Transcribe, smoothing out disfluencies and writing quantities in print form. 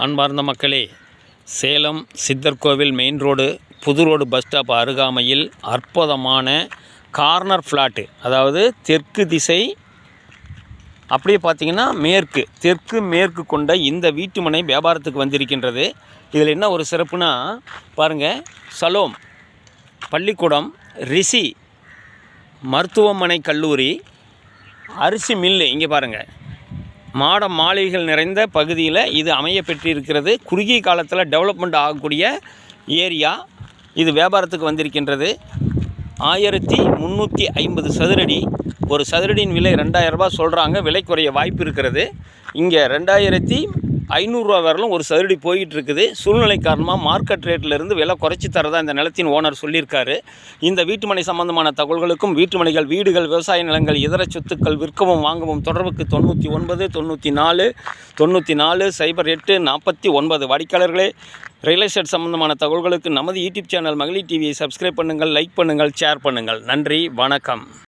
அன்பார்ந்த மக்களே, சேலம் சித்தர் கோவில் மெயின் ரோடு புது ரோடு பஸ் ஸ்டாப் அருகாமையில் அற்புதமான கார்னர் ஃப்ளாட்டு, அதாவது தெற்கு திசை அப்படியே பார்த்திங்கன்னா தெற்கு மேற்கு கொண்ட இந்த வீட்டுமனை வியாபாரத்துக்கு வந்திருக்கின்றது. இதில் என்ன ஒரு சிறப்புனா பாருங்கள், சலோம் பள்ளிக்கூடம், ரிஷி மருத்துவமனை கல்லூரி, அரிசி மில்லு, இங்கே பாருங்கள், மாட மாளிகைகள் நிறைந்த பகுதியில் இது அமைய பெற்றிருக்கிறது. குறுகிய காலத்தில் டெவலப்மெண்ட் ஆகக்கூடிய ஏரியா. இது வியாபாரத்துக்கு வந்திருக்கின்றது. 1350 சதுரடி. ஒரு சதுரடியின் விலை 2000 ரூபா சொல்கிறாங்க. விலை குறைய வாய்ப்பு இருக்கிறது. இங்கே 2500 வரலும் ஒரு சதுரடி போய்கிட்டு இருக்குது. சூழ்நிலை காரணமாக மார்க்கெட் ரேட்டிலிருந்து விலை குறைச்சி தரதா இந்த நிலத்தின் ஓனர் சொல்லியிருக்காரு. இந்த வீட்டுமனை சம்பந்தமான தகவல்களுக்கும் வீட்டுமனைகள், வீடுகள், விவசாய நிலங்கள், இதர சொத்துக்கள் விற்கவும் வாங்கவும் தொடர்புக்கு 99 94 94 08 49. வாடிக்கையாளர்களே, ரியல் எஸ்டேட் சம்பந்தமான தகவல்களுக்கு நமது யூடியூப் சேனல் மகளிர் டிவியை சப்ஸ்கிரைப் பண்ணுங்கள், லைக் பண்ணுங்கள், ஷேர் பண்ணுங்கள். நன்றி, வணக்கம்.